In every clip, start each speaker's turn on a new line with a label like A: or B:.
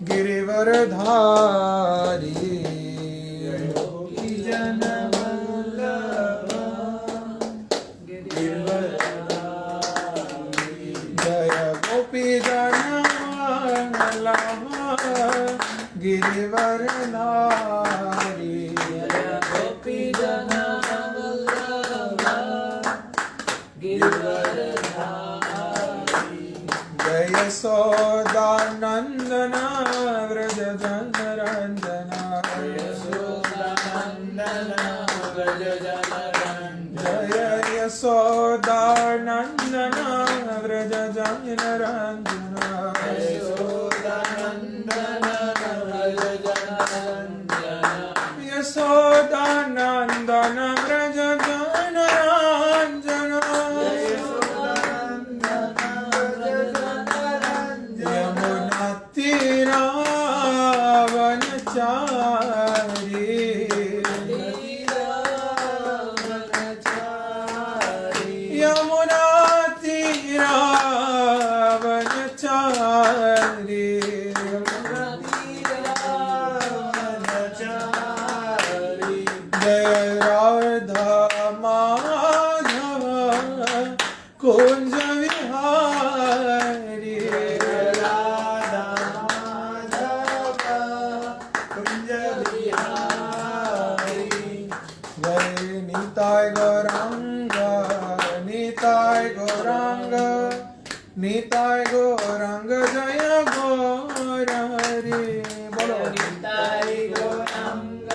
A: गिरिवरधारी गोपी जन जय गोपी जन गिरिवरधारी
B: गोपी जन गिरिवरधारी
A: जय यशोदानंदन व्रज जनरंजन
B: यशोदानंदन व्रज जनरंजन
A: जय यशोदानंदन व्रज जनरंजन
B: यशोदानंदन व्रज जनरंजन
A: यशोदानंदन व्रज जनरंजन यमुना तीरावनचारी यमुना तीरावनचारी जय राधा माधव कुंज विहारी जय निताय गौरांग निताय गौरांग निताय गौरांग जय गौर हरि बोलो
B: निताय गौरांग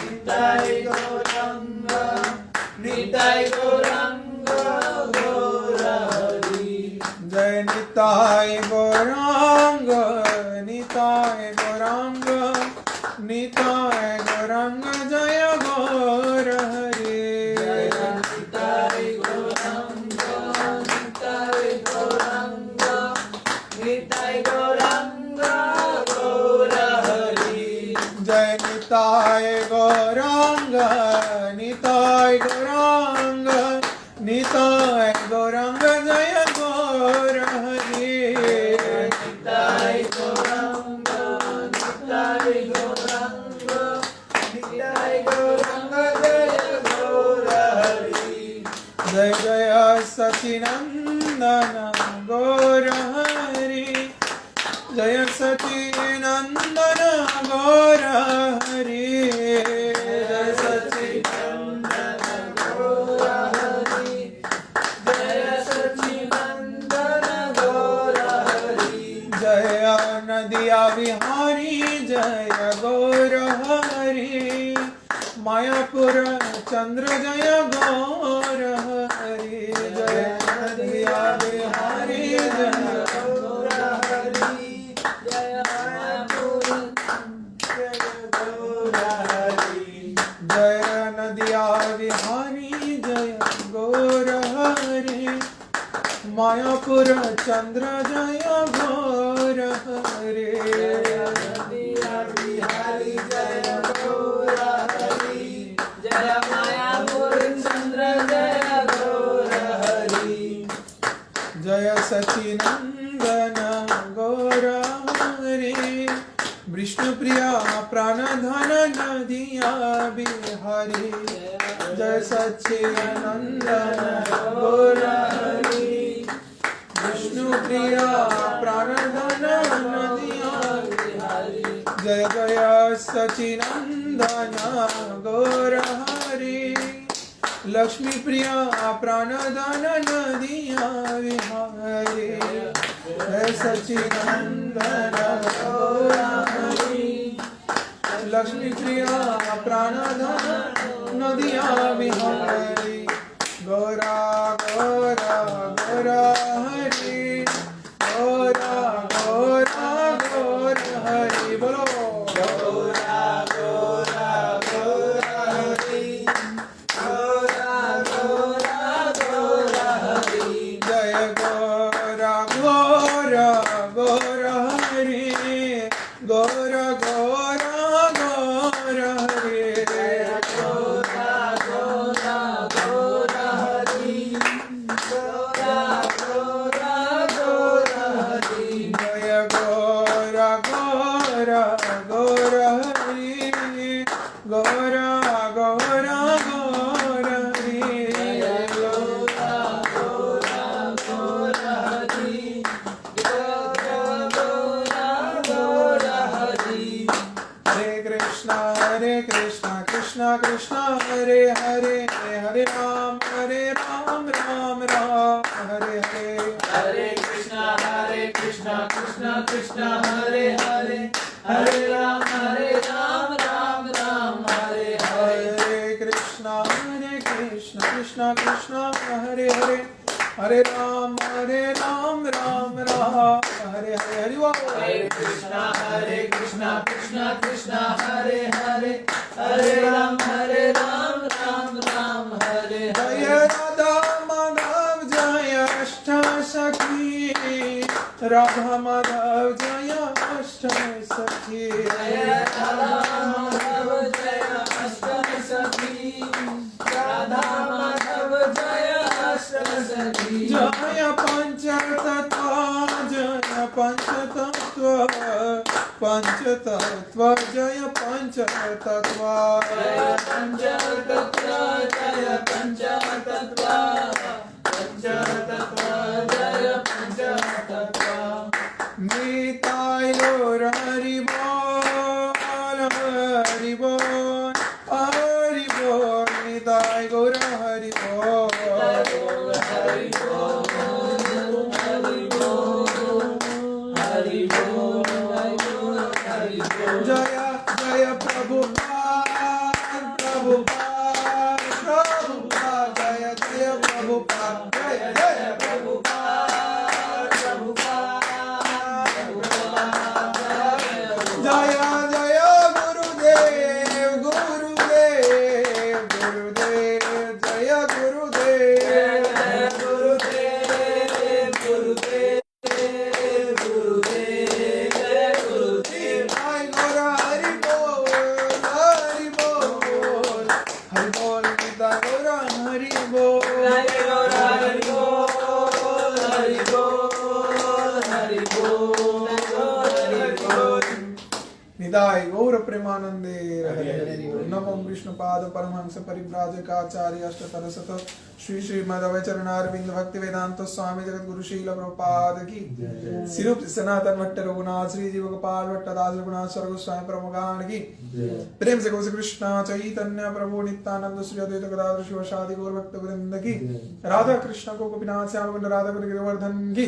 B: निताय गौरांग निताय गौरांग गौर हरि
A: जय निताय गौरांग निताय गौरांग निताय गौरांग जय गौर हरि
B: निताय गौरांग निताय गौरांग निताय गौरांग गौर हरि
A: जय निताय गौरांग निताय गौरांग निताय गौरांग जय गौर हरि
B: निताय गौरांग निताय गौरांग निताय गौरांग जय गौर हरि
A: जय जय सचिनंदन गौर हरि जय सचिनंदन गौर हरि जय
B: सच्चिदानंद गौर हरि जय सच्चिदानंद गौर हरि
A: जय नदिया विहारी जय गौर हरि मायापुर चंद्र जय गौर हरि जय नदिया विहारी जय
B: गौर हरि जय मायापुर जय गौर हरि
A: जय नदिया विहारी जय गौर हरि मायापुर चंद्र जय गौर हरि
B: नदिया बिहारी जय गौर हरि जय मायापुर चंद्र जय गौर हरि
A: जय सचिनंदन गौर हरि विष्णु प्रिया प्राणधन नदिया बिहारी जय सचिनंदन गौर हरि विष्णु प्रिया प्राणधन नदिया
B: बिहारी
A: जय जय सचिनंदन गौर हरि लक्ष्मी प्रिया प्राणधन नदिया विहारी जय सचिनंदन गौर हरि लक्ष्मी प्रिया प्राणधन नदिया विहारी गौरा गौरा गौरा हरि गौरा गौरा गौर हरि बोलो
B: गौरा गौरा गौर हरि गौरा गौरा गौर हरि
A: जय गौरा गौरा गौर हरि गौरा गौरा गौर हरि
B: गौरा गौरा गौर हरि गौरा गौरा गौर हरि
A: जय गौरा गौरा गौरा गौरा हरि गौरा गौरा गौरा हरि
B: गौरा गौरा गौरा हरि गौरा गौरा गौरा हरि
A: हरे कृष्णा कृष्णा कृष्णा हरे हरे हरे राम राम राम हरे हरे
B: हरे कृष्णा कृष्णा कृष्णा हरे हरे हरे राम राम राम हरे हरे
A: हरे कृष्णा कृष्णा कृष्णा हरे हरे हरे राम राम राम हरे हरे हरि बोल
B: हरे कृष्णा कृष्णा कृष्णा हरे हरे हरे राम राम राम हरे
A: जय
B: हरे
A: राधा माधव जय अष्ट सखी राधा माधव जय अष्ट सखी
B: जय राधा माधव जय अष्ट सखी राधा माधव जय अष्ट सखी
A: जय पंचतत्व पंचतत्व जय पंचतत्व
B: जय पंचतत्व जय पंचतत्व पंचतत्व जय पंचतत्व
A: निताय गौर हरि बोल हरि बोल हरि बोल निताय गौर हरि बोल
B: हरि बोल हरि बोल हरि बोल हरि बोल
A: जय जय प्रभुपाद प्रभुपाद प्रभुपाद जय जय प्रभुपाद जय जय
B: प्रभुपाद प्रभुपाद
A: जय जय गुरुदेव गुरुदेव गुरुदेव जय गुरुदेव
B: जय गुरुदेव गुरुदेव गुरुदेव जय गुरुदेव
A: जय गौर हरि बोल हरि बोल हरि बोल निताय गौर हरि बोल
B: जय गौर हरि बोल हरि बोल हरि बोल हरि बोल
A: निताय गौर प्रेमानंदे हरे हरे नमो विष्णुपाद परमहंस परिव्राजकाचार्य अष्टतर शत श्री श्रीमद् चरणारविंद भक्ति वेदांत स्वामी जगत गुरु शील प्रभुपाद की सिरूप सनातन भट्ट रघुनाथ श्री जीव गोपाल भट्ट दास रघुनाथ स्वर्ग स्वामी प्रमुखान की प्रेम से गोस कृष्ण चैतन्य प्रभु नित्यानंद श्री अद्वैत गदाधर शिवशादि गौर भक्त वृंद की राधा कृष्ण को गोपीनाथ श्याम कुंड राधा कुंड गिरिवर्धन की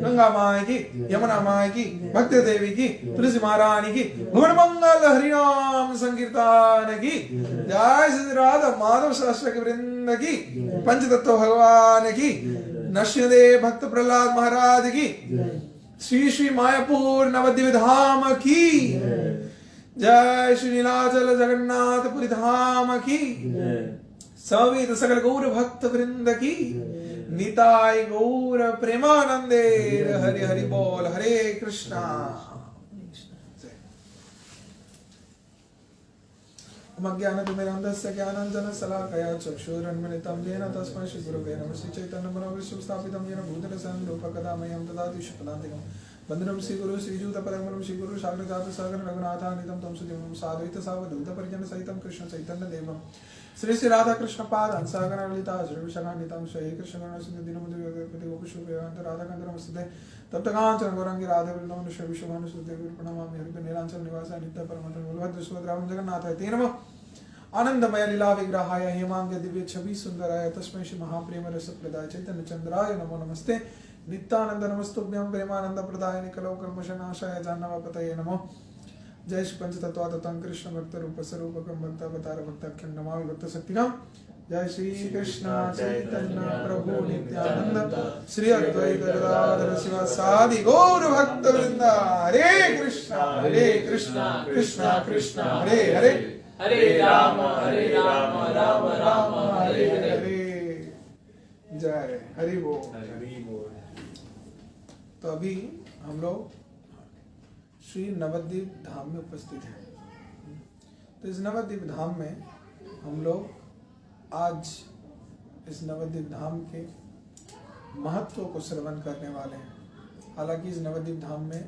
A: गंगा माई की यमुना माई की भक्ति देवी की तुलसी महारानी की भुवन मंगल हरिनाम संकीर्तन की जय श्री राधा माधव शास्त्र के वृंद की पंचतत्व भगवान की नरसिंहदेव भक्त प्रहलाद महाराज की श्री श्री मायापुर नवद्वीप धाम की जय श्री नीलाचल जगन्नाथ पुरी धाम की सवेत सकल गौर भक्त वृंद की निताय गौर प्रेमानंदे हरि हरि बोल हरे कृष्णा मज्ञानतिमिरन्धस्य ज्ञानाञ्जनशलाकया चक्षुरुन्मिलितं येन तस्मै श्रीगुरवे नमः श्रीचैतन्यमनोविष्णुं स्थापितं येन भूतलसं रूपकदामयं ददाति शुक्लान्तिकं वन्दनं श्रीगुरु श्रीयुतपदकमलं श्रीगुरु साग्रजातसागर रघुनाथान्वितं तं सुदेवं साद्वैतसावधूतपरिजनसहितं कृष्णचैतन्यदेवं श्री श्री राधा कृष्ण पाद हंसागर ललिता श्रीविशाखान्वितं श्री कृष्ण करुणासिन्धु गोपशुभेवान्त राधाकान्त नमस्ते तप्तकाञ्चन गौरांगी राधे वृंदावन श्री विश्वभानुसुदेव प्रणमामि हरिः नीलांचल निवासाय नित्य परमहंस बलभद्र सुभद्रां जगन्नाथाय ते नमः आनंदमय लीला विग्रहाय हेमांग दिव्य छवि सुंदराय तस्मै श्री महाप्रेम रस प्रदाय चैतन्य चंद्राय नमो नमस्ते नित्यानंद नमस्तुभ्यं प्रेमानंद प्रदाय निकलो कल्मषनाशाय जाह्नवपतये नमो जय श्री पंचतत्वाततं कृष्ण भक्त रूप स्वरूपकं भक्तावतार भक्ताख्यं नमामि भक्त शक्तिकं जय श्री कृष्ण चैतन्य प्रभु नित्यानंद श्री अद्वैत गदाधर शिवासादि गौर भक्त वृंद हरे कृष्ण कृष्ण कृष्ण हरे हरे
B: हरे राम राम राम हरे हरे
A: जय हरि बोल तो अभी हम लोग श्री नवद्वीप धाम में उपस्थित हैं। तो इस नवद्वीप धाम में हम लोग आज इस नवद्वीप धाम के महत्व को श्रवण करने वाले हैं। हालांकि इस नवद्वीप धाम में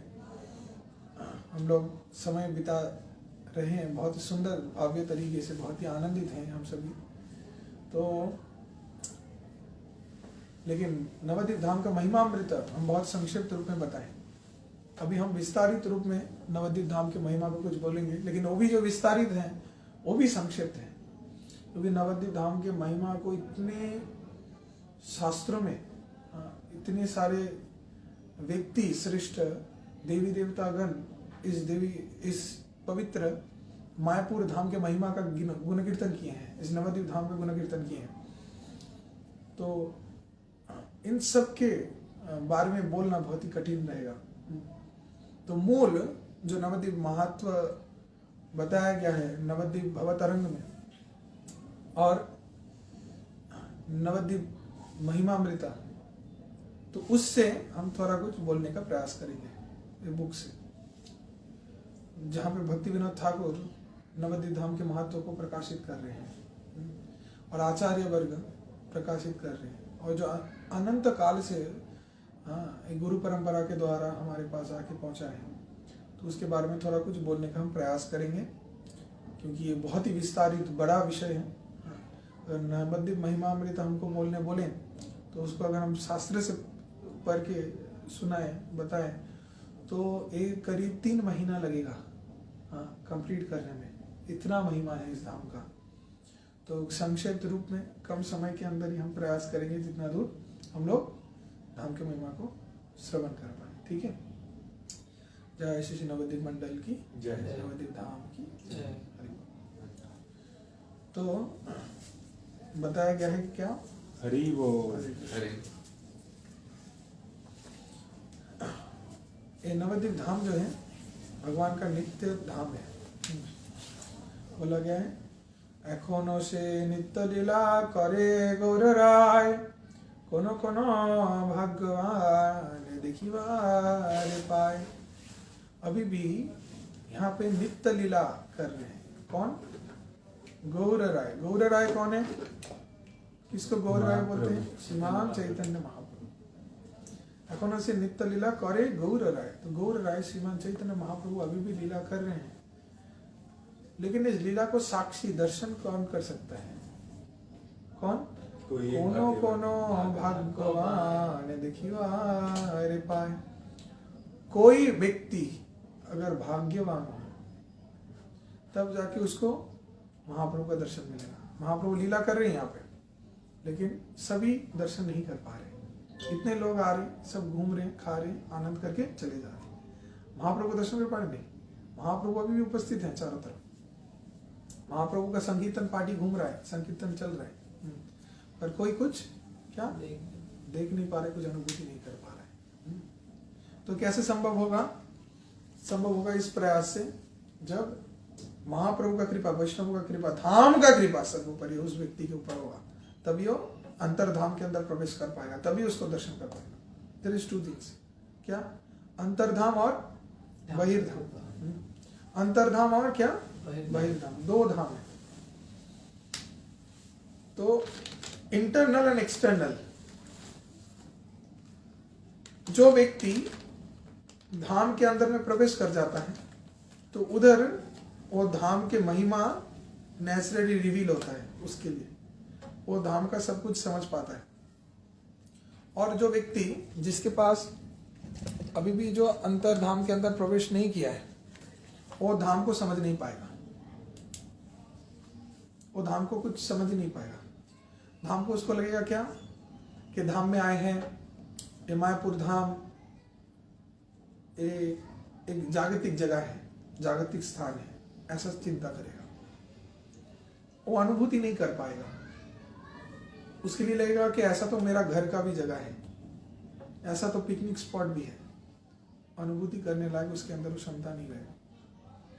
A: हम लोग समय बिता रहे हैं बहुत ही सुंदर भव्य तरीके से, बहुत ही आनंदित हैं हम सभी। तो लेकिन नवद्वीप धाम का महिमामृत हम बहुत संक्षिप्त रूप में बताएं। अभी हम विस्तारित रूप में नवद्वीप धाम की महिमा को कुछ बोलेंगे, लेकिन वो भी जो विस्तारित हैं वो भी संक्षिप्त हैं, क्योंकि नवद्वीप धाम के महिमा को इतने शास्त्रों में इतने सारे व्यक्ति श्रेष्ठ देवी देवतागण इस पवित्र मायापुर धाम के महिमा का गुण कीर्तन किए हैं, इस नवद्वीप धाम का गुण कीर्तन किए हैं। तो इन सब के बारे में बोलना बहुत ही कठिन रहेगा। तो मूल जो नवद्वीप महत्व बताया गया है नवद्वीप भवतरंग में और नवद्वीप महिमामृता, तो उससे हम थोड़ा कुछ बोलने का प्रयास करेंगे बुक से, जहाँ पे भक्ति विनोद ठाकुर नवद्वीप धाम के महत्व को प्रकाशित कर रहे हैं और आचार्य वर्ग प्रकाशित कर रहे हैं, और जो अनंत काल से एक गुरु परंपरा के द्वारा हमारे पास आके पहुंचा है, तो उसके बारे में थोड़ा कुछ बोलने का हम प्रयास करेंगे, क्योंकि ये बहुत ही विस्तारित बड़ा विषय है। अगर नवद्वीप महिमामृत हमको बोलें तो उसको अगर हम शास्त्र से पढ़ के सुनाएं बताएं तो एक करीब 3 महीना लगेगा कंप्लीट करने में, इतना महिमा है इस धाम का। तो संक्षिप्त रूप में कम समय के अंदर ही हम प्रयास करेंगे जितना दूर हम लोग धाम के महिमा को श्रवण कर पाए। ठीक है। जय श्री नवद्वीप मंडल की जय, नवद्वीप धाम की जय। तो बताया गया है कि क्या
C: हरि बोल।
A: ये नवद्वीप धाम जो है भगवान का नित्य धाम है। बोला गया है एखोनो से नित्य लीला करे गौर राय, कोनो कोनो भगवान देखिवारे पाए। अभी भी यहाँ पे नित्य लीला कर रहे हैं। कौन? गौर राय। गौर राय कौन है? किसको गौर राय बोलते हैं? श्रीमान चैतन्य महाप्रभु। एखोनो से नित्य लीला करे गौर राय, तो गौर राय श्रीमान चैतन्य महाप्रभु अभी भी लीला कर रहे हैं। लेकिन इस लीला को साक्षी दर्शन कौन कर सकता है? कौन? कोनो कोनो भगवान देखिवारे पाए। कोई व्यक्ति अगर भाग्यवान हो तब जाके उसको महाप्रभु का दर्शन मिलेगा। महाप्रभु लीला कर रहे हैं यहाँ पे, लेकिन सभी दर्शन नहीं कर पा रहे। इतने लोग आ रहे, सब घूम रहे, खा रहे, आनंद करके चले जा रहे। महाप्रभु का दर्शन कर पा रहे नहीं। महाप्रभु अभी भी उपस्थित हैं चारों तरफ। महाप्रभु का संकीर्तन पार्टी घूम रहा है, संकीर्तन चल रहा है, पर कोई कुछ क्या देख नहीं पा रहे, कुछ अनुभूति नहीं कर पा रहे। तो कैसे संभव होगा? संभव होगा इस प्रयास से, जब महाप्रभु का कृपा, वैष्णव का कृपा, धाम का कृपा सर्वोपरि उस व्यक्ति के ऊपर होगा, तभी वो अंतर्धाम के अंदर प्रवेश कर पाएगा, तभी उसको दर्शन कर पाएगा। There is 2 things. क्या? अंतर्धाम और बहिर्धाम। अंतर्धाम और क्या? बहिर्धाम। 2 धाम है। तो इंटरनल एंड एक्सटर्नल। जो व्यक्ति धाम के अंदर में प्रवेश कर जाता है तो उधर वो धाम के महिमा नेचुरली रिवील होता है, उसके लिए वो धाम का सब कुछ समझ पाता है। और जो व्यक्ति जिसके पास अभी भी जो अंतर्धाम के अंदर प्रवेश नहीं किया है, वो धाम को समझ नहीं पाएगा, वो धाम को कुछ समझ नहीं पाएगा। धाम को उसको लगेगा क्या कि धाम में आए हैं, ये मायापुर धाम एक जागतिक जगह है, जागतिक स्थान है, ऐसा चिंता करेगा। वो अनुभूति नहीं कर पाएगा। उसके लिए लगेगा कि ऐसा तो मेरा घर का भी जगह है, ऐसा तो पिकनिक स्पॉट भी है। अनुभूति करने लायक उसके अंदर वो क्षमता नहीं रहेगा।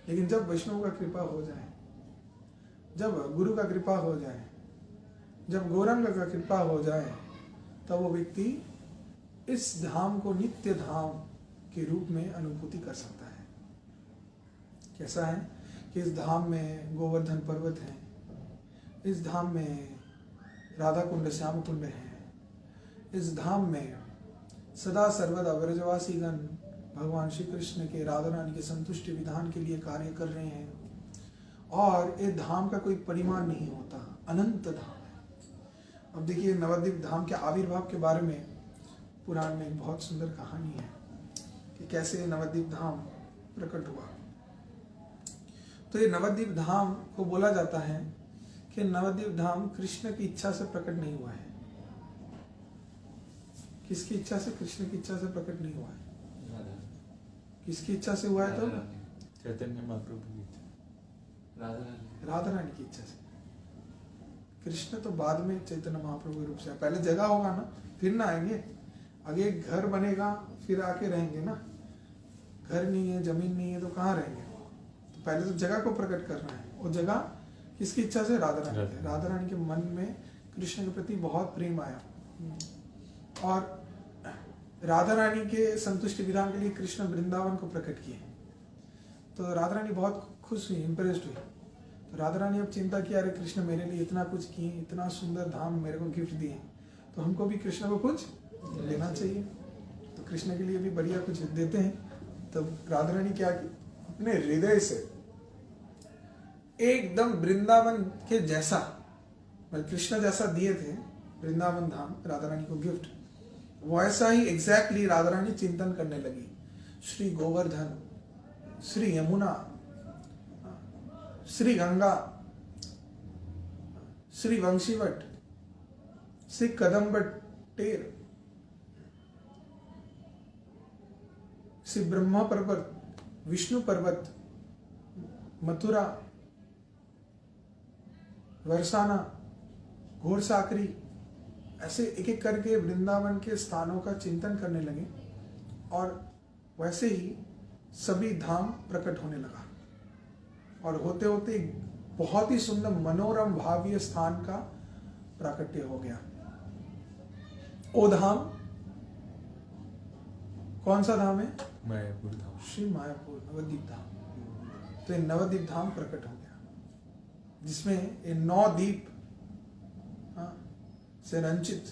A: लेकिन जब वैष्णव का कृपा हो जाए, जब गुरु का कृपा हो जाए, जब गौरांग का कृपा हो जाए, तब वो व्यक्ति इस धाम को नित्य धाम के रूप में अनुभूति कर सकता है। कैसा है कि इस धाम में गोवर्धन पर्वत है, इस धाम में राधा कुंड, श्याम कुंड है, इस धाम में सदा सर्वदा व्रजवासी गण भगवान श्री कृष्ण के राधा रानी के संतुष्टि विधान के लिए कार्य कर रहे हैं। और ये धाम का कोई परिमाण नहीं होता, अनंत धाम है। अब देखिए नवद्वीप धाम के आविर्भाव के बारे में पुराण में एक बहुत सुंदर कहानी है कि कैसे नवद्वीप धाम प्रकट हुआ। तो ये नवद्वीप धाम को बोला जाता है कि नवद्वीप धाम कृष्ण की इच्छा से प्रकट नहीं हुआ है। किसकी इच्छा से? कृष्ण की इच्छा से प्रकट नहीं हुआ है। किसकी इच्छा से हुआ है? तो
B: चैतन्य महाप्रभु की इच्छा,
A: राधा रानी की इच्छा से। कृष्ण तो बाद में चैतन्य महाप्रभु के रूप से, पहले जगह होगा ना, फिर ना आएंगे। आगे घर बनेगा फिर आके रहेंगे ना। घर नहीं है, जमीन नहीं है तो कहाँ रहेंगे? तो पहले तो जगह को प्रकट करना है। वो जगह किसकी इच्छा से? राधा रानी के। राधा रानी के मन में कृष्ण के प्रति बहुत प्रेम आया और राधा रानी के संतुष्टि विधान के लिए कृष्ण वृंदावन को प्रकट किए। तो राधा रानी बहुत खुश हुई, इम्प्रेस्ड हुई। तो राधा रानी अब चिंता किया, अरे कृष्ण मेरे लिए इतना कुछ किए, इतना सुंदर धाम मेरे को गिफ्ट दिए, तो हमको भी कृष्ण को कुछ देना चाहिए। तो कृष्ण के लिए भी बढ़िया कुछ देते हैं। तो राधा रानी क्या की, अपने हृदय से एकदम वृंदावन के जैसा, कृष्ण जैसा दिए थे वृंदावन धाम राधा रानी को गिफ्ट, वैसा ही एग्जैक्टली राधा रानी चिंतन करने लगी। श्री गोवर्धन, श्री यमुना, श्री गंगा, श्री वंशीवट, श्री कदम्बट टेर, श्री ब्रह्मा पर्वत, विष्णु पर्वत, मथुरा, वरसाना, घोड़साकरी, ऐसे एक एक करके वृंदावन के स्थानों का चिंतन करने लगे। और वैसे ही सभी धाम प्रकट होने लगा और होते होते बहुत ही सुंदर मनोरम भाव्य स्थान का प्राकट्य हो गया। ओ धाम कौन सा धाम है?
B: मायापुर धाम,
A: श्री मायापुर नवद्वीप धाम। तो ये नवद्वीप धाम प्रकट हो गया जिसमें ये 9 द्वीप से रंचित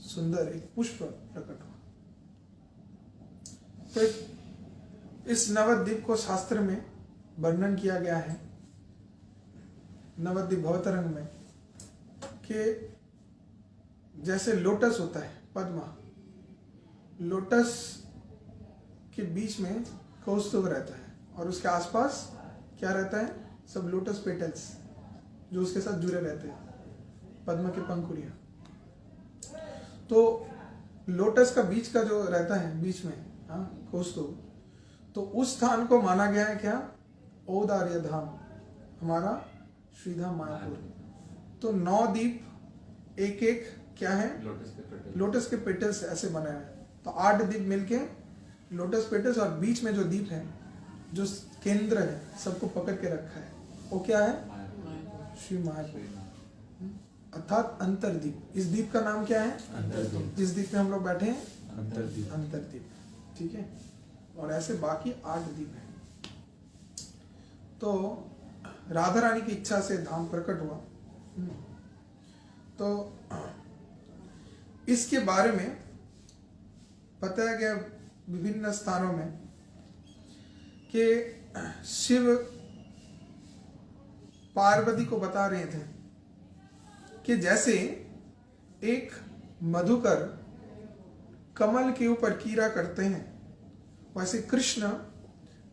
A: सुंदर एक पुष्प प्रकट हुआ। तो इस नवद्वीप को शास्त्र में वर्णन किया गया है नवद्वीप भवतरंग में कि जैसे लोटस होता है, पद्मा, लोटस के बीच में कौस्तुभ रहता है और उसके आसपास क्या रहता है? सब लोटस पेटल्स जो उसके साथ जुड़े रहते हैं, पद्म के पंखुड़ियां। तो लोटस का बीच का जो रहता है बीच में, कौस्तुभ, तो उस स्थान को माना गया है क्या? औदार्य धाम, हमारा श्रीधाम मायापुर। तो 9 द्वीप एक एक क्या है? लोटस के पेटल्स ऐसे बनाए हैं। तो 8 द्वीप मिलके लोटस पेटल्स और बीच में जो द्वीप है, जो केंद्र है, सबको पकड़ के रखा है, वो क्या है? श्री मायापुर अर्थात अंतरद्वीप। इस द्वीप का नाम क्या है? अंतरद्वीप। जिस द्वीप में हम लोग बैठे हैं, अंतरद्वीप। अंतरद्वीप, ठीक है। और ऐसे बाकी 8 द्वीप हैं। तो राधा रानी की इच्छा से धाम प्रकट हुआ। तो इसके बारे में बताया गया विभिन्न स्थानों में कि शिव पार्वती को बता रहे थे कि जैसे एक मधुकर कमल के ऊपर कीड़ा करते हैं, वैसे कृष्ण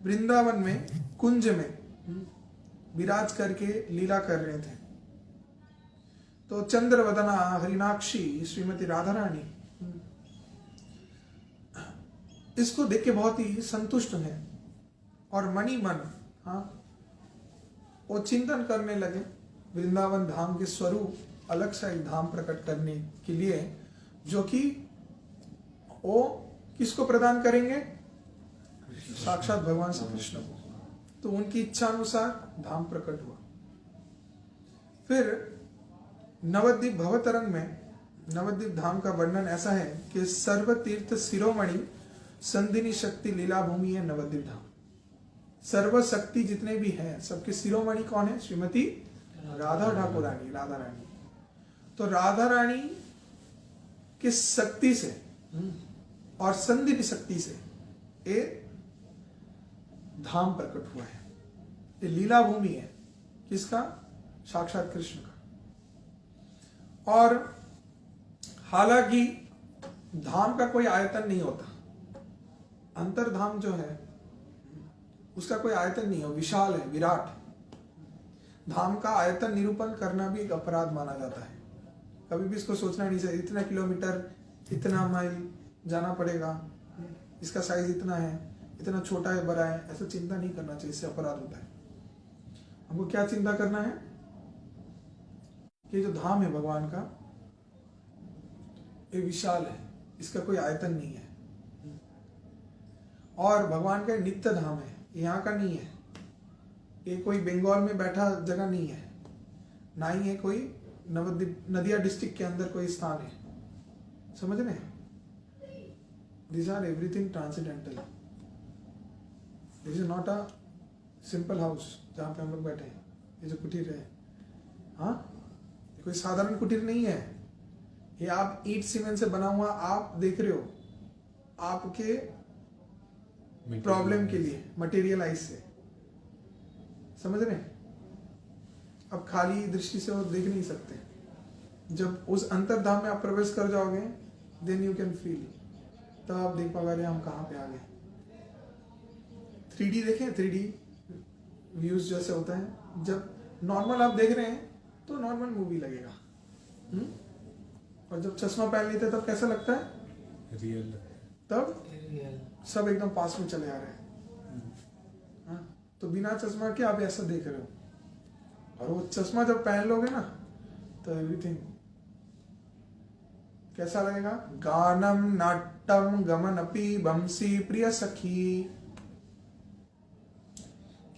A: वृंदावन में कुंज में विराज करके लीला कर रहे थे। तो चंद्रवदना हरिनाक्षी श्रीमती राधा रानी इसको देख के बहुत ही संतुष्ट हैं और मनी मन वो चिंतन करने लगे वृंदावन धाम के स्वरूप, अलग सा एक धाम प्रकट करने के लिए, जो कि वो किसको प्रदान करेंगे? साक्षात भगवान श्री कृष्ण को। तो उनकी इच्छा अनुसार धाम प्रकट हुआ। फिर नवद्वीप भवतरंग में नवद्वीप धाम का वर्णन ऐसा है कि सर्व तीर्थ शिरोमणि संधिनी शक्ति लीला भूमि है नवद्वीप धाम। सर्व शक्ति जितने भी हैं सबके शिरोमणि कौन है? श्रीमती राधा ठाकुरानी, राधा रानी। तो राधा रानी की शक्ति से और संधिनी शक्ति से ये धाम प्रकट हुआ है। ये लीला भूमि है, किसका? साक्षात कृष्ण का। और हालांकि धाम का कोई आयतन नहीं होता, अंतर्धाम जो है उसका कोई आयतन नहीं है, विशाल है, विराट। धाम का आयतन निरूपण करना भी एक अपराध माना जाता है। कभी भी इसको सोचना नहीं चाहिए इतना किलोमीटर, इतना माइल जाना पड़ेगा, इसका साइज इतना है, इतना छोटा है, बड़ा है, ऐसा चिंता नहीं करना चाहिए, इससे अपराध होता है। हमको क्या चिंता करना है कि जो धाम है भगवान का, ये विशाल है, इसका कोई आयतन नहीं है। और भगवान का नित्य धाम है, यहाँ का नहीं है। ये कोई बंगाल में बैठा जगह नहीं है, ना ही है कोई नदिया डिस्ट्रिक्ट के अंदर कोई स्थान है। समझ रहे हैं? These are everything transcendental. This is not a simple house जहाँ पे हम लोग बैठे हैं। ये जो कुटीर है, हाँ, ये कोई साधारण कुटीर नहीं है। ये आप ईंट सीमेंट से बना हुआ आप देख रहे हो, आपके प्रॉब्लम के लिए, मटेरियलाइज से। समझ रहे हैं? अब खाली दृष्टि से वो देख नहीं सकते। जब उस अंतर्धाम में आप प्रवेश कर जाओगे, देन यू कैन फील, तब आप देख पाओगे हम कहाँ पे आ गए। 3D देखें, 3D व्यूज जैसे होता है। जब नॉर्मल आप देख रहे हैं तो नॉर्मल मूवी लगेगा, और जब चश्मा पहन लेते तब कैसा लगता है?
B: रियल।
A: तब सब एकदम पास में चले आ रहे हैं। हाँ? तो बिना चश्मा के आप ऐसा देख रहे हो, और वो चश्मा जब पहन लोगे ना तो एवरीथिंग कैसा लगेगा? गानम नाट्यम गमन अपि बंसी प्रिय सखी।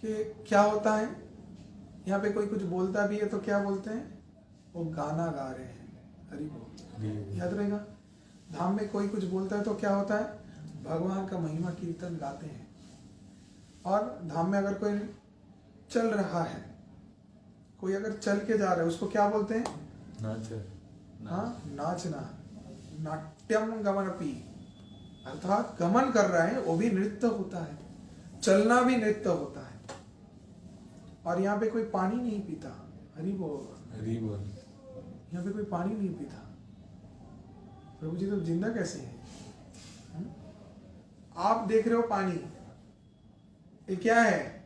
A: कि क्या होता है, यहाँ पे कोई कुछ बोलता भी है तो क्या बोलते हैं? वो गाना गा रहे हैं, हरि बोल। याद रहेगा? धाम में कोई कुछ बोलता है तो क्या होता है? भगवान का महिमा कीर्तन गाते हैं। और धाम में अगर कोई चल रहा है, कोई अगर चल के जा रहा है, उसको क्या बोलते हैं?
B: नाच।
A: हाँ, नाचना। नाट्यम गमनपि, अर्थात गमन कर रहा है, वो भी नृत्य होता है, चलना भी नृत्य होता है। और यहाँ पे कोई पानी नहीं पीता, हरि बोल,
B: हरि बोल।
A: यहाँ पे कोई पानी नहीं पीता। प्रभु जी तो जिंदा कैसे हैं? आप देख रहे हो पानी, ये क्या है?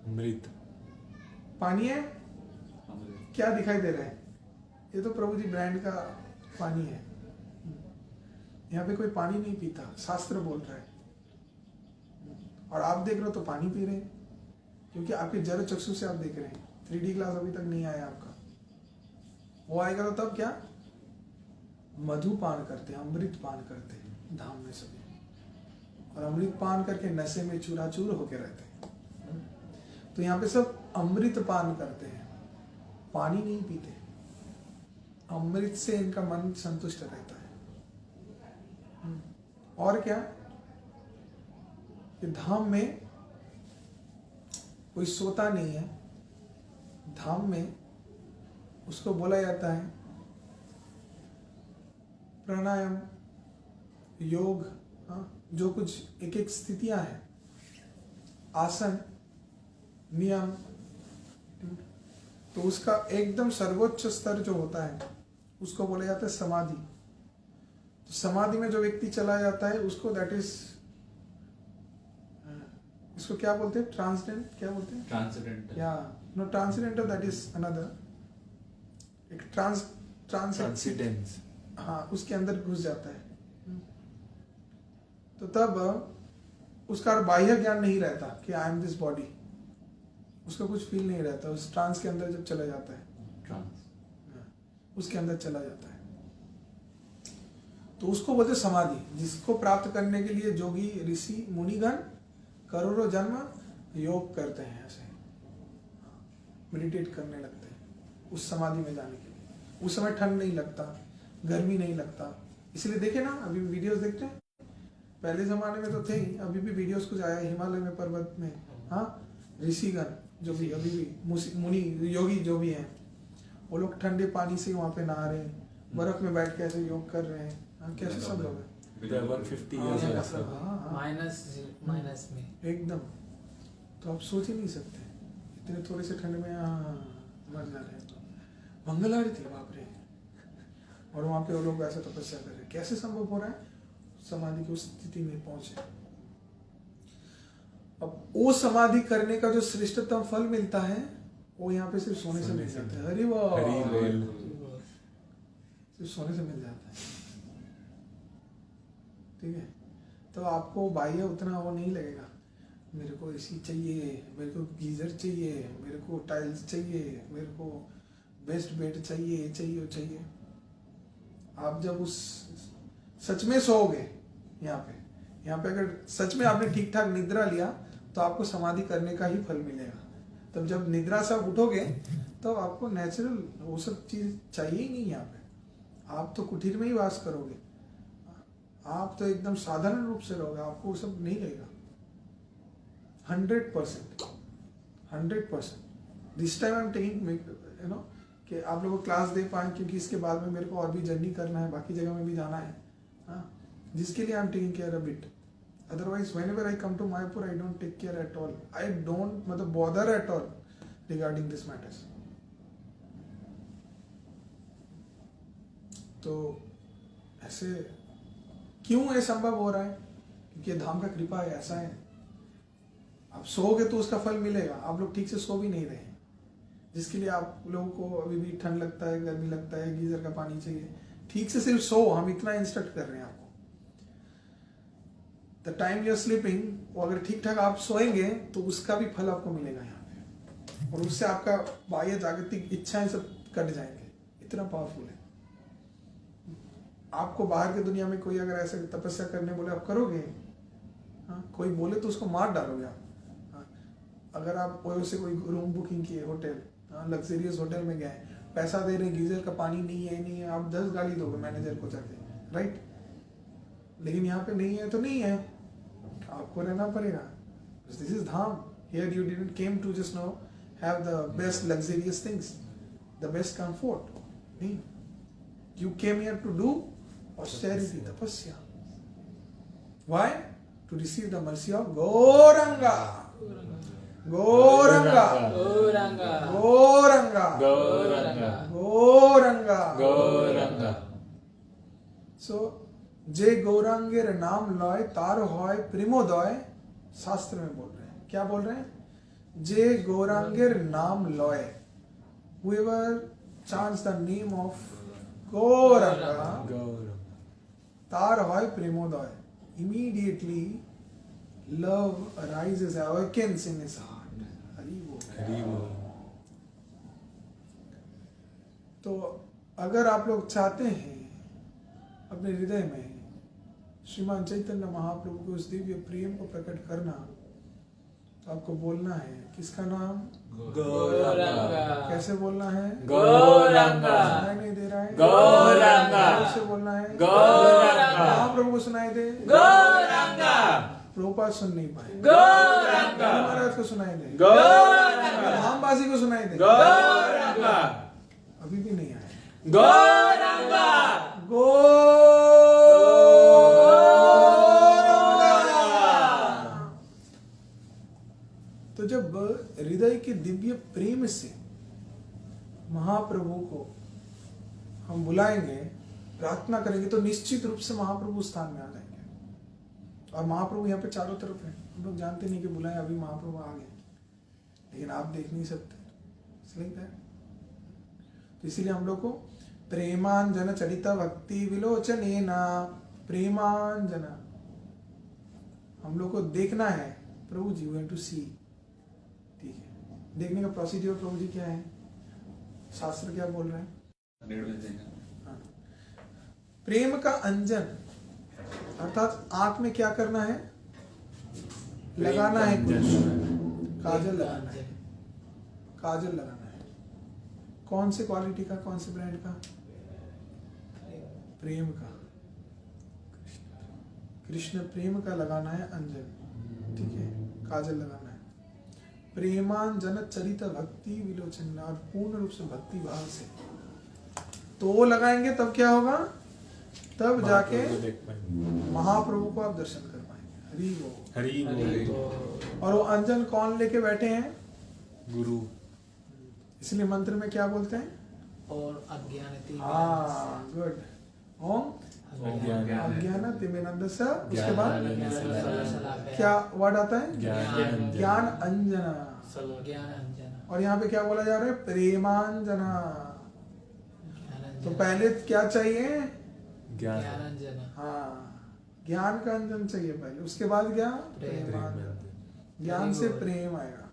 B: अमृत।
A: पानी है? क्या दिखाई दे रहा है? ये तो प्रभु जी ब्रांड का पानी है। यहाँ पे कोई पानी नहीं पीता, शास्त्र बोल रहा है। और आप देख रहे हो तो पानी पी रहे हैं, क्योंकि आपके जड़ चक्षु से आप देख रहे हैं। 3D ग्लास अभी तक नहीं आया आपका, वो आएगा तो तब क्या? मधु पान करते हैं, अमृत पान करते हैं धाम में सभी, और अमृत पान करके नशे में चूराचूर होके रहते हैं। तो यहाँ पे सब अमृत पान करते हैं, पानी नहीं पीते। अमृत से इनका मन संतुष्ट रहता है। और क्या? कि धाम में कोई सोता नहीं है। धाम में उसको बोला जाता है प्राणायाम, योग, जो कुछ एक एक स्थितियां हैं, आसन, नियम, तो उसका एकदम सर्वोच्च स्तर जो होता है उसको बोला जाता है समाधि। तो समाधि में जो व्यक्ति चला जाता है उसको, दैट इज, इसको क्या बोलते हैं? ट्रांसडेंट, क्या बोलते हैं?
B: ट्रांसडेंटल।
A: या no, transcendental that is another. एक ट्रांसेंडेंस, हाँ, उसके अंदर घुस जाता है। तो तब उसका बाह्य ज्ञान नहीं रहता कि आई एम दिस बॉडी, उसका कुछ फील नहीं रहता। उस ट्रांस के अंदर जब चला जाता है, ट्रांस, उसके अंदर चला जाता है, तो उसको बोलते समाधि, जिसको प्राप्त करने के लिए जोगी, ऋषि, मुनिगण करोड़ों जन्म योग करते हैं, ऐसे मेडिटेट करने लगते हैं उस समाधि में जाने के लिए। उस समय ठंड नहीं लगता, गर्मी नहीं लगता। इसलिए देखे ना, अभी वीडियोस देखते हैं, पहले जमाने में तो थे ही, अभी भी वीडियोस कुछ आया हिमालय में, पर्वत में, हाँ, ऋषिगण जो भी अभी भी मुनि योगी जो भी हैं, वो लोग ठंडे पानी से वहाँ पे नहा रहे हैं, बर्फ में बैठ के ऐसे योग कर रहे हैं। हाँ, कैसे सब लोग हैं।
B: They are 150 years
C: हाँ,
B: also.
A: हाँ,
C: माइनस में
A: एकदम। तो आप सोच ही नहीं सकते इतने थोड़े से ठंड में मर जा रहे हैं। तो मंगल आरती, बाप रे। और वहाँ पे वो लोग ऐसा तपस्या कर रहे हैं। कैसे संभव हो रहा है? समाधि की उस स्थिति में पहुंचे। अब वो समाधि करने का जो श्रेष्ठतम फल मिलता है वो यहाँ पे सिर्फ सोने से मिल जाता है। हरि बोल।
B: हरि बोल।
A: सिर्फ सोने से मिल जाता है। ठीक है, तो आपको बाह्य उतना वो नहीं लगेगा, मेरे को एसी चाहिए, मेरे को गीजर चाहिए, मेरे को टाइल्स चाहिए, मेरे को बेस्ट बेड चाहिए, चाहिए। आप जब उस सच में सोओगे, यहाँ पे अगर सच में आपने ठीक ठाक निद्रा लिया तो आपको समाधि करने का ही फल मिलेगा। तब जब निद्रा से आप उठोगे तो आपको नेचुरल वो सब चीज चाहिए ही नहीं। यहाँ पे आप तो कुटीर में ही वास करोगे, आप तो एकदम साधारण रूप से रहोगे, आपको वो सब नहीं लगेगा। 100% this time I am taking कि आप लोगों को क्लास दे पाए, क्योंकि इसके बाद में मेरे को और भी जर्नी करना है, बाकी जगह में भी जाना है, जिसके लिए I am taking care a bit. Otherwise whenever I come to Mayapur I don't take care at all, I don't मतलब bother at all regarding this matters. तो ऐसे क्यों ये संभव हो रहा है? क्योंकि धाम का कृपा है, ऐसा है। आप सोओगे तो उसका फल मिलेगा। आप लोग ठीक से सो भी नहीं रहे, जिसके लिए आप लोगों को अभी भी ठंड लगता है, गर्मी लगता है, गीजर का पानी चाहिए। ठीक से सिर्फ सो, हम इतना इंस्ट्रक्ट कर रहे हैं आपको। The time you are sleeping, वो अगर ठीक ठाक आप सोएंगे तो उसका भी फल आपको मिलेगा यहाँ पे, और उससे आपका बाह्य जागतिक इच्छाएं सब कट जाएंगे। इतना पावरफुल है। आपको बाहर की दुनिया में कोई अगर ऐसे तपस्या करने बोले, आप करोगे? कोई बोले तो उसको मार डालोगे आप। अगर आप वैसे कोई रूम बुकिंग किए, होटल, लग्जरियस होटल में गए, पैसा दे रहे, गीजर का पानी नहीं है, आप 10 गाली दोगे मैनेजर को जाके, राइट? लेकिन यहाँ पे नहीं है तो नहीं है, आपको रहना पड़ेगा। This is dham. Here you didn't came to just no have the best luxurious things, the best comfort. नहीं, you came here to do austerity, tapasya. Why? To receive the mercy of Gauranga. Gauranga.
C: Gauranga
A: Gauranga.
B: Gauranga.
A: Gauranga.
B: Gauranga.
A: So, जे गौरांगेर नाम लय तार होय प्रेमोदय, शास्त्र में बोल रहे हैं। क्या बोल रहे हैं? जे गौरांगेर नाम लय, whoever chants the name of Gauranga,
B: Gauranga.
A: तार होय प्रेमोदय, immediately love arises, awakens in his heart. Hari बोल।
B: हरि बोल।
A: तो अगर आप लोग चाहते हैं अपने हृदय में श्रीमान चैतन्य महाप्रभु के उस दिव्य प्रेम को प्रकट करना, तो आपको बोलना है किसका नाम?
C: गौरंगा।
A: कैसे बोलना है?
C: गौरंगा।
A: सुनाई नहीं दे रहा है?
C: गौरंगा।
A: कैसे बोलना है?
C: गौरंगा।
A: महाप्रभु को सुनाई दे?
C: गौरंगा।
A: प्रभुपाद सुन नहीं पाए।
C: गौरंगा।
A: महाराज को सुनाई दे?
C: गौरंगा।
A: धामवासी को सुनाई दे?
C: गौरंगा।
A: अभी भी नहीं आया।
C: गौरंगा।
A: तो जब हृदय के दिव्य प्रेम से महाप्रभु को हम बुलाएंगे, प्रार्थना करेंगे, तो निश्चित रूप से महाप्रभु स्थान में आ जाएंगे। और महाप्रभु यहाँ पे चारों तरफ है। हम लोग जानते नहीं कि बुलाए, अभी महाप्रभु आ गए, लेकिन आप देख नहीं सकते, इसलिए तो इसीलिए हम लोग को प्रेमांजन चरित भक्ति विलोचनेना, प्रेमांजन, हम लोग को देखना है प्रभु जी, वी टू सी। ठीक है, देखने का प्रोसीजर प्रभु जी क्या है, शास्त्र क्या बोल रहे हैं? हाँ। प्रेम का अंजन अर्थात आंख में क्या करना है? लगाना है कुछ, काजल लगाना है, काजल लगाना है। कौन से क्वालिटी का, कौन से ब्रांड का? प्रेम का, कृष्ण प्रेम का लगाना है अंजन। ठीक है, काजल लगाना है। प्रेमांजन चरित भक्ति विलोचन, और पूर्ण रूप से भक्ति भाव से तो वो लगाएंगे, तब क्या होगा? तब जाके
B: महाप्रभु को देख पाएंगे।
A: महाप्रभु को आप दर्शन कर पाएंगे। हरि बोल।
B: हरि बोल।
A: और वो अंजन कौन लेके बैठे हैं?
B: गुरु।
A: इसलिए मंत्र में क्या बोलते हैं?
D: और अज्ञानति
A: हाँ, गुड। ओम अज्ञानतिमिरन्धस्य, उसके बाद क्या वर्ड आता है? ज्ञान अंजना।
D: ज्ञान अंजना।
A: और यहाँ पे क्या बोला जा रहा है? प्रेमांजना। तो पहले क्या चाहिए?
B: ज्ञान।
D: अंजना।
A: हाँ, ज्ञान का अंजन चाहिए पहले, उसके बाद क्या? प्रेमांजन। ज्ञान से प्रेम आएगा,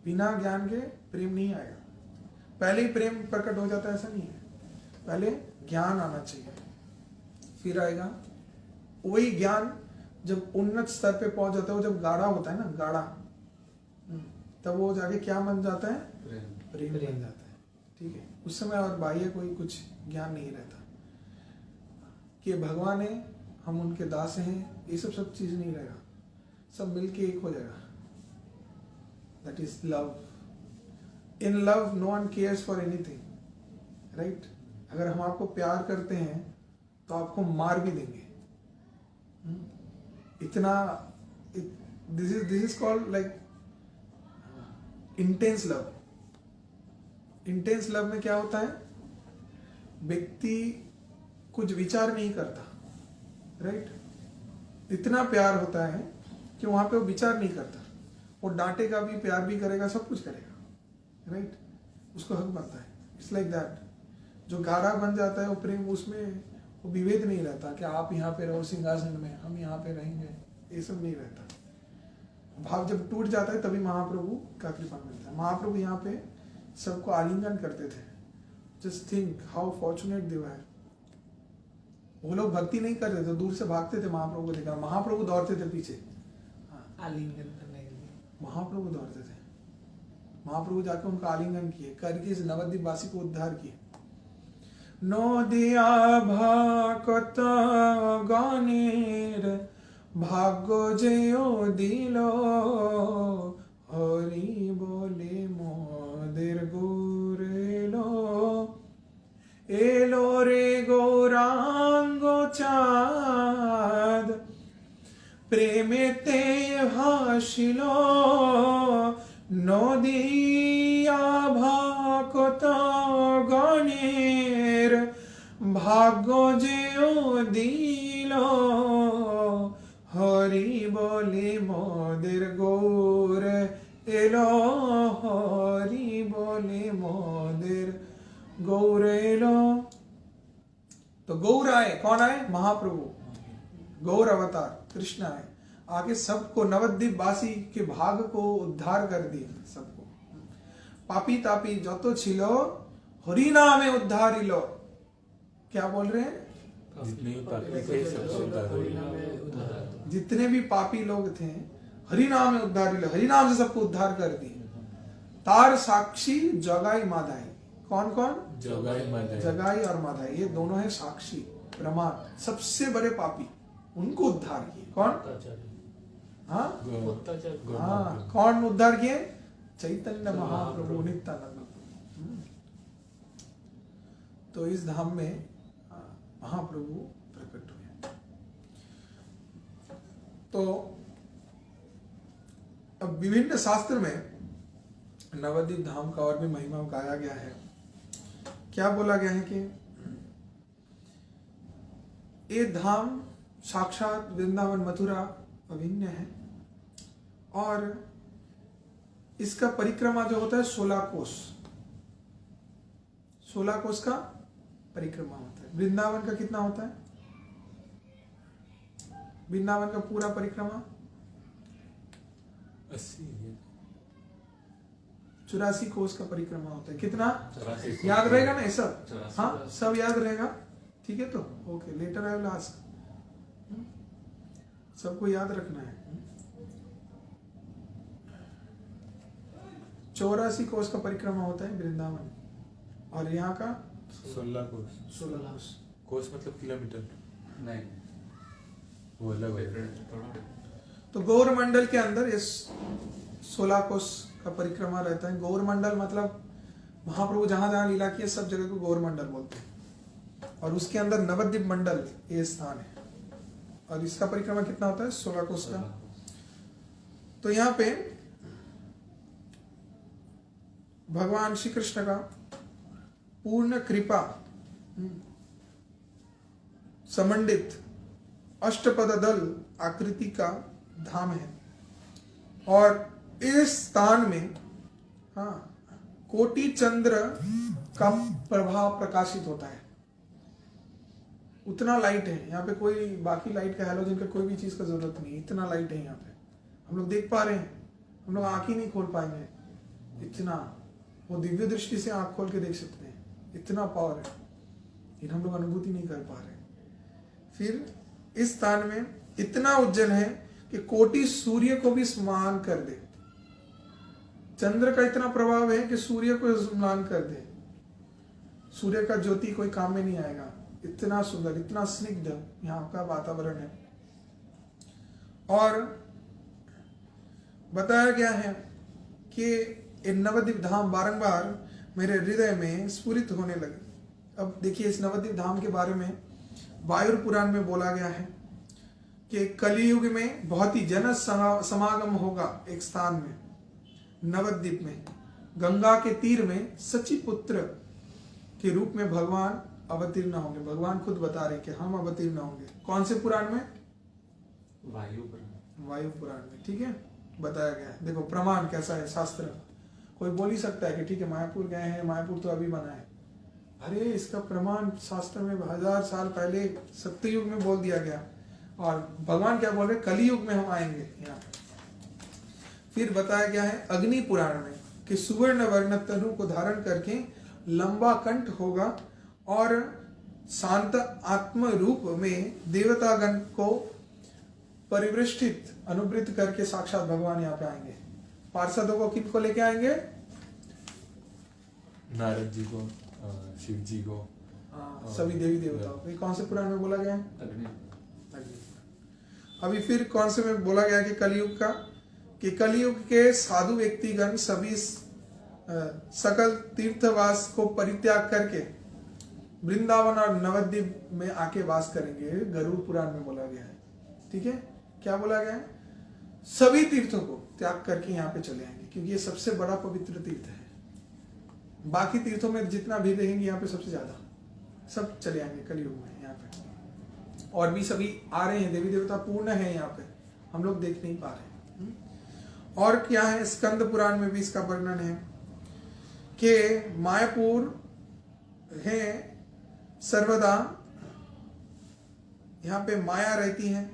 A: बिना ज्ञान के प्रेम नहीं आएगा। पहले ही प्रेम प्रकट हो जाता है ऐसा नहीं है, पहले ज्ञान आना चाहिए, फिर आएगा। वही ज्ञान जब उन्नत स्तर पे पहुंच जाता है, वो जब गाढ़ा होता है ना, गाढ़ा, तब वो जाके क्या बन जाता है? प्रेम बन जाता है। ठीक है, उस समय और बाह्य कोई कुछ ज्ञान नहीं रहता कि भगवान है, हम उनके दास हैं, ये सब चीज नहीं रहेगा, सब मिलके एक हो जाएगा। That is love. In love no one cares for anything, right? अगर हम आपको प्यार करते हैं तो आपको मार भी देंगे। इतना, this is called like intense love. Intense love में क्या होता है? व्यक्ति कुछ विचार नहीं करता, राइट? इतना प्यार होता है कि वहां पे वो विचार नहीं करता, वो डांटेगा भी, प्यार भी करेगा, सब कुछ करेगा, राइट? उसको हक बनता है। It's like that. जो गाढ़ा बन जाता है वो प्रेम, उसमें वो विभेद नहीं रहता कि आप यहाँ पे रहो सिंहासन में, हम यहाँ पे रहेंगे, ये सब नहीं रहता। भाव जब टूट जाता है तभी महाप्रभु का कृपा मिलता है। महाप्रभु यहाँ पे सबको आलिंगन करते थे। जस्ट थिंक हाउ फॉर्चुनेट दे वर। वो लोग भक्ति नहीं करते थे, दूर से भागते थे महाप्रभु को देखा, महाप्रभु दौड़ते थे पीछे।
D: आलिंगन करने के लिए
A: महाप्रभु दौड़ते थे, महाप्रभु जाके उनका आलिंगन किए, करके इस नवद्वीप वासी को उद्धार किए। नदिया भाकत गानेर भाग्य जयो दिलो, हरि बोले मोदेर गोरेलो, एलो रे गौरांग चाँद प्रेमेते भासिलो, नदिया भाकत गणेर भाग्य जेओ दिलो, हरि बोले मोदेर गौर एलो, हरि बोले मोदेर गौर एलो। तो गौर आए, कौन आए? महाप्रभु, गौर अवतार कृष्ण आए, आके सबको नवद्वीप वासी के भाग को उद्धार कर दिए। सबको पापी तापी जतो छिलो हरि नामे उद्धारिलो। क्या बोल रहे हैं?
B: जितने भी पापी थे सबसे उद्धार हुए।
A: जितने भी पापी लोग थे हरि नाम में उद्धारिलो, हरि नाम से सबको उद्धार कर दिए। तार साक्षी जगाई माधाई। कौन कौन?
B: जगाई माधाई।
A: जगाई और माधाई, ये दोनों है साक्षी प्रमाण। सबसे बड़े पापी उनको उद्धार किए। कौन? हाँ हाँ, कौन उद्धार किए? चैतन्य महाप्रभु नित्यानंद। तो इस धाम में महाप्रभु प्रकट हुए। तो अब विभिन्न शास्त्र में नवद्वीप धाम का और भी महिमा गाया गया है। क्या बोला गया है कि ये धाम साक्षात वृंदावन मथुरा अभिन्न है, और इसका परिक्रमा जो होता है 16 कोस, 16 कोस का परिक्रमा होता है। वृंदावन का कितना होता है? वृंदावन का पूरा परिक्रमा 84 कोस का परिक्रमा होता है। कितना? याद रहेगा ना ये सब? हाँ, सब याद रहेगा। ठीक है, तो okay, later I will ask. सबको याद रखना है। 84 कोस का परिक्रमा होता है वृंदावन, और यहाँ का
B: 16 कोस।
A: 16 कोस।
B: कोस मतलब किलोमीटर
E: नहीं,
B: वो अलग है।
A: तो गौर मंडल के अंदर इस 16 कोस का परिक्रमा रहता है। गौर मंडल मतलब महाप्रभु जहां जहां लीला किए सब जगह को गौर मंडल बोलते हैं। और उसके अंदर नवद्वीप मंडल ये स्थान है। और इसका परिक्रमा कितना होता है? 16 कोस का। तो यहाँ पे भगवान श्री कृष्ण का पूर्ण कृपा समंडित अष्टपद दल आकृति का धाम है। और इस स्थान में कोटि चंद्र का प्रभाव प्रकाशित होता है। उतना लाइट है यहाँ पे, कोई बाकी लाइट का हैलोजन का कोई भी चीज का जरूरत नहीं, इतना लाइट है यहाँ पे। हम लोग देख पा रहे हैं, हम लोग आंख ही नहीं खोल पाएंगे, इतना वो दिव्य दृष्टि से आंख खोल के देख सकते हैं, इतना पावर है, लेकिन हम लोग अनुभूति नहीं कर पा रहे। फिर इस स्थान में इतना उज्जवल है कि कोटि सूर्य को भी स्मरण कर दे। चंद्र का इतना प्रभाव है कि सूर्य को स्मरण कर दे, सूर्य का ज्योति कोई काम में नहीं आएगा। इतना सुंदर, इतना स्निग्ध यहाँ का वातावरण है। और बताया गया है कि ये नवद्वीप धाम बारंबार मेरे हृदय में स्फुरित होने लगे। अब देखिए, इस नवद्वीप धाम के बारे में वायु पुराण में बोला गया है कि कलियुग में बहुत ही जन समागम होगा एक स्थान में, नवद्वीप में, गंगा के तीर में सचिपुत्र के रूप में भगवान अवतीर्ण होंगे। भगवान खुद बता रहे कि हम अवतीर्ण होंगे। कौन से पुराण में? वायु पुराण में, ठीक है, बताया गया है। देखो प्रमाण कैसा है शास्त्र। कोई बोल ही सकता है कि ठीक है मायापुर गए हैं, मायापुर तो अभी बना है। अरे इसका प्रमाण शास्त्र में 1000 साल पहले सत्ययुग में बोल दिया गया, और भगवान क्या बोल रहे? कलियुग में हम आएंगे यहाँ पे। फिर बताया गया है अग्नि पुराण में कि सुवर्ण वर्ण तनु को धारण करके लंबा कंठ होगा और शांत आत्म रूप में देवतागण को परिवृष्टित अनुवृत्त करके साक्षात भगवान यहाँ पे आएंगे। पार्षदों को किनको लेके आएंगे?
B: नारद जी को, शिव जी को,
A: सभी देवी देवताओं को। कौन से पुराण में बोला गया है?
B: अग्नि।
A: अभी फिर कौन से में बोला गया कि कलियुग का, कि कलियुग के साधु व्यक्तिगण सभी सकल तीर्थवास को परित्याग करके वृंदावन और नवद्वीप में आके वास करेंगे। गरुड़ पुराण में बोला गया है, ठीक है। क्या बोला गया है? सभी तीर्थों को त्याग करके यहाँ पे चले आएंगे, क्योंकि ये सबसे बड़ा पवित्र तीर्थ है। बाकी तीर्थों में जितना भी देखेंगे, यहाँ पे सबसे ज्यादा सब चले आएंगे कलियुग में यहाँ पे। और भी सभी आ रहे हैं, देवी देवता पूर्ण है यहाँ पे, हम लोग देख नहीं पा रहे। और क्या है, स्कंद पुराण में भी इसका वर्णन है कि मायापुर है सर्वदा यहाँ पे माया रहती है।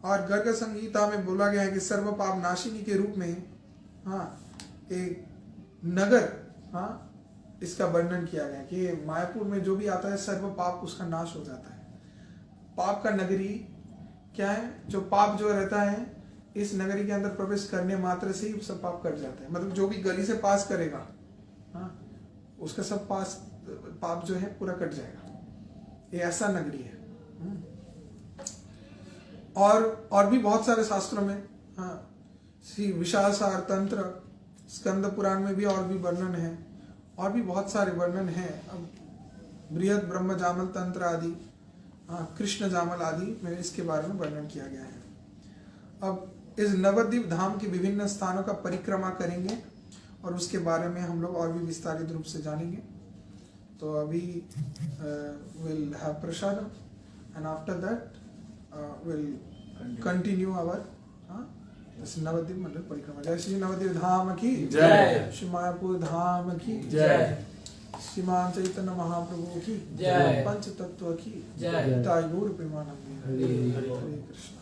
A: और गर्ग संगीता में बोला गया है कि सर्व पाप नाशिनी के रूप में एक नगर इसका वर्णन किया गया कि मायापुर में जो भी आता है सर्व पाप उसका नाश हो जाता है। पाप का नगरी क्या है? जो पाप जो रहता है इस नगरी के अंदर प्रवेश करने मात्र से ही सब पाप कट जाता है। मतलब जो भी गली से पास करेगा उसका सब पाप जो है पूरा कट जाएगा। ये ऐसा नगरी है। और भी बहुत सारे शास्त्रों में श्री विशालसार तंत्र, स्कंद पुराण में भी और भी वर्णन है, और भी बहुत सारे वर्णन है। अब बृहद ब्रह्म जामल तंत्र आदि, कृष्ण जामल आदि में इसके बारे में वर्णन किया गया है। अब इस नवद्वीप धाम के विभिन्न स्थानों का परिक्रमा करेंगे और उसके बारे में हम लोग और भी विस्तारित रूप से जानेंगे। तो अभी will have prasad and after that will continue our Navadwip Mandal parikrama. जय श्री नवद्वीप धाम की
C: जय,
A: श्री मायापुर धाम की
C: जय,
A: श्रीमान चैतन्य महाप्रभु की
C: जय,
A: पंच तत्व की
C: जय,
A: ताई गौर प्रेमानंद। हरे कृष्ण।